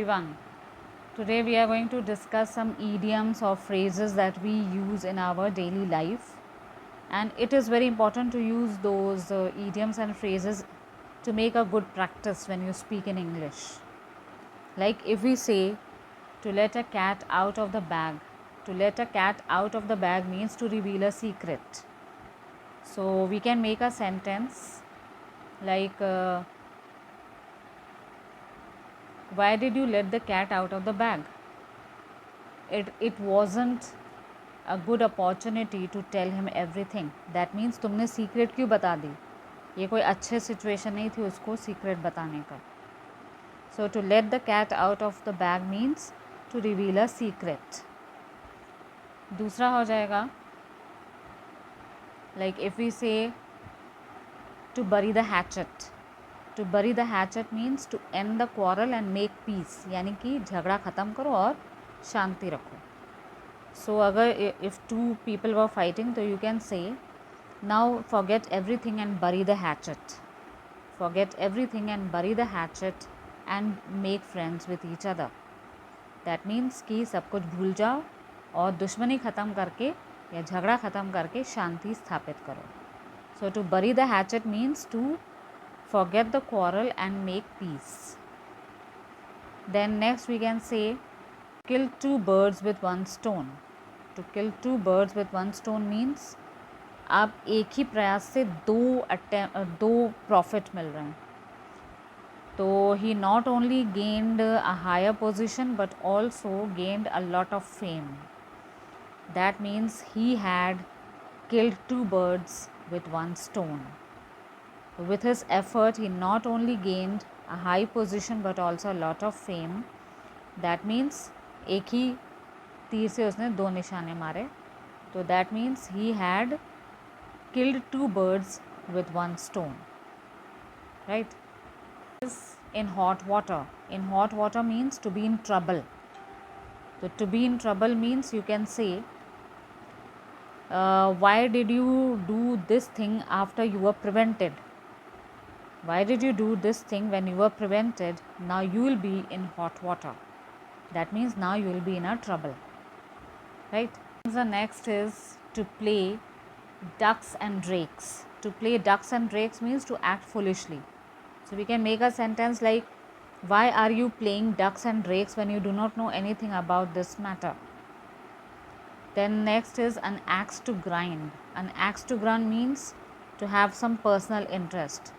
everyone. Today we are going to discuss some idioms or phrases that we use in our daily life, and it is very important to use those idioms and phrases to make a good practice when you speak in English. Like if we say to let a cat out of the bag, to let a cat out of the bag means to reveal a secret. So we can make a sentence like why did you let the cat out of the bag? It wasn't a good opportunity to tell him everything. That means तुमने secret क्यों बता दी? ये कोई अच्छे situation नहीं थी उसको secret बताने का. So to let the cat out of the bag means to reveal a secret. दूसरा हो जाएगा like if we say to bury the hatchet. To bury the hatchet means to end the quarrel and make peace, यानी कि झगड़ा ख़त्म करो और शांति रखो. So अगर if two people were fighting तो you can say now forget everything and bury the hatchet. Forget everything and bury the hatchet and make friends with each other. That means कि सब कुछ भूल जाओ और दुश्मनी ख़त्म करके या झगड़ा ख़त्म करके शांति स्थापित करो. So to bury the hatchet means to forget the quarrel and make peace. Then next we can say kill two birds with one stone. To kill two birds with one stone means आप एक ही प्रयास से दो profit मिल रहे हैं. तो he not only gained a higher position but also gained a lot of fame. That means he had killed two birds with one stone. With his effort, he not only gained a high position but also a lot of fame. That means एक ही तीर से उसने दो निशाने मारे. तो that means he had killed two birds with one stone. Right? In hot water. In hot water means to be in trouble. So to be in trouble means you can say why did you do this thing after you were prevented? Why did you do this thing when you were prevented? Now you will be in hot water. That means now you will be in a trouble. Right? The next is to play ducks and drakes. To play ducks and drakes means to act foolishly. So we can make a sentence like why are you playing ducks and drakes when you do not know anything about this matter? Then next is an axe to grind. An axe to grind means to have some personal interest.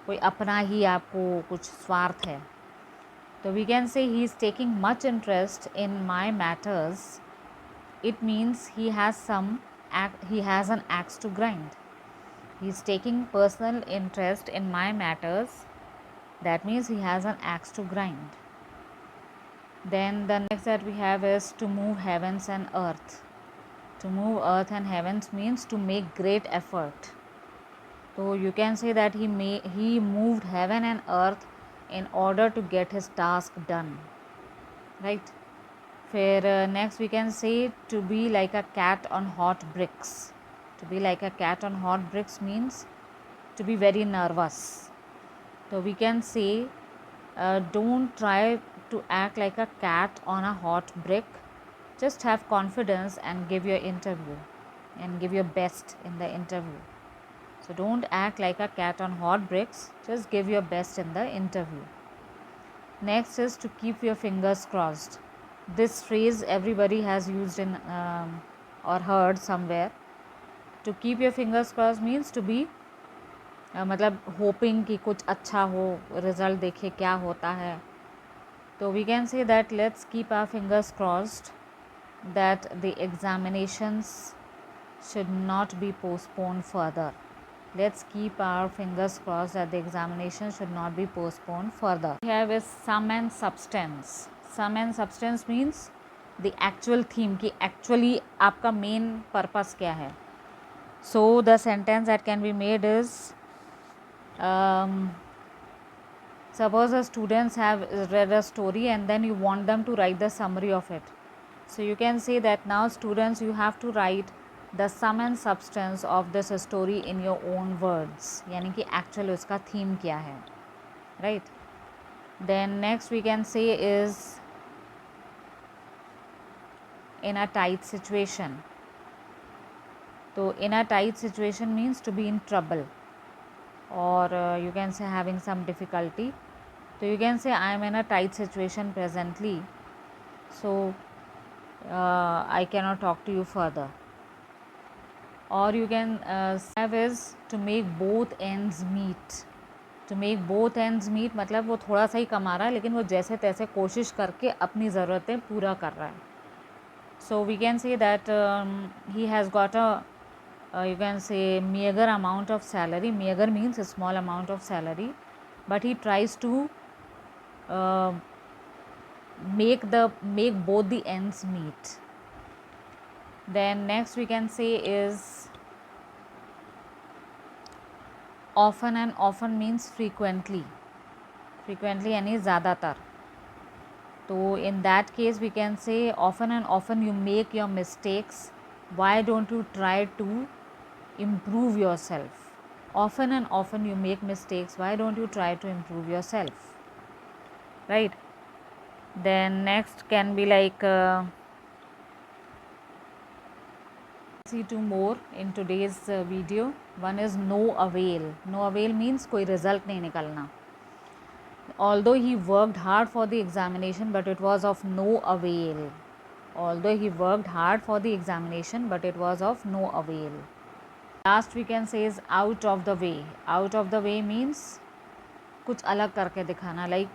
कोई अपना ही आपको कुछ स्वार्थ है. तो we can say he is taking much interest in my matters. It means he has an axe to grind. He is taking personal interest in my matters. That means he has an axe to grind. Then the next that we have is to move heavens and earth. To move earth and heavens means to make great effort. So you can say that he moved heaven and earth in order to get his task done. Right? फिर next we can say to be like a cat on hot bricks. To be like a cat on hot bricks means to be very nervous. So we can say don't try to act like a cat on a hot brick. Just have confidence and give your interview and give your best in the interview. So don't act like a cat on hot bricks. Just give your best in the interview. Next is to keep your fingers crossed. This phrase everybody has used in or heard somewhere. To keep your fingers crossed means to be मतलब hoping कि कुछ अच्छा हो, result देखे क्या होता है. तो we can say that let's keep our fingers crossed that the examinations should not be postponed further. Let's keep our fingers crossed that the examination should not be postponed further. We have is sum and substance. Sum and substance means the actual theme कि actually आपका main purpose क्या है. So the sentence that can be made is suppose the students have read a story and then you want them to write the summary of it. So you can say that now students you have to write the sum and substance of this story in your own words. यानी कि actual उसका theme क्या है. Right? Then next we can say is in a tight situation. So in a tight situation means to be in trouble, or you can say having some difficulty. So you can say I am in a tight situation presently, so I cannot talk to you further. Or you can have is to make both ends meet. To make both ends meet मतलब वो थोड़ा सा ही कमा रहा है लेकिन वो जैसे तैसे कोशिश करके अपनी ज़रूरतें पूरा कर रहा है. So we can say that he has got a you can say meager amount of salary. Meager means a small amount of salary, but he tries to make both the ends meet. Then next we can say is often, and often means frequently. Frequently यानी ज़्यादातर. So in that case we can say often and often you make your mistakes. Why don't you try to improve yourself? Often and often you make mistakes. Why don't you try to improve yourself? Right? Then next can be like see two more in today's video. One is no avail. No avail means कोई result नहीं निकलना. Although he worked hard for the examination, but it was of no avail. Although he worked hard for the examination, but it was of no avail. Last we can say is out of the way. Out of the way means कुछ अलग करके दिखाना. Like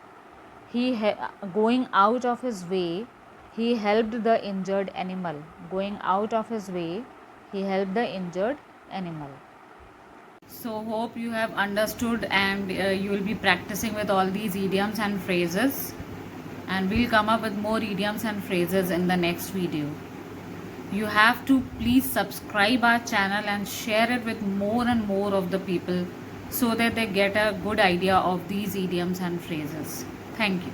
going out of his way, he helped the injured animal. Going out of his way, he helped the injured animal. So hope you have understood, and you will be practicing with all these idioms and phrases, and we'll come up with more idioms and phrases in the next video. You have to please subscribe our channel and share it with more and more of the people so that they get a good idea of these idioms and phrases. Thank you.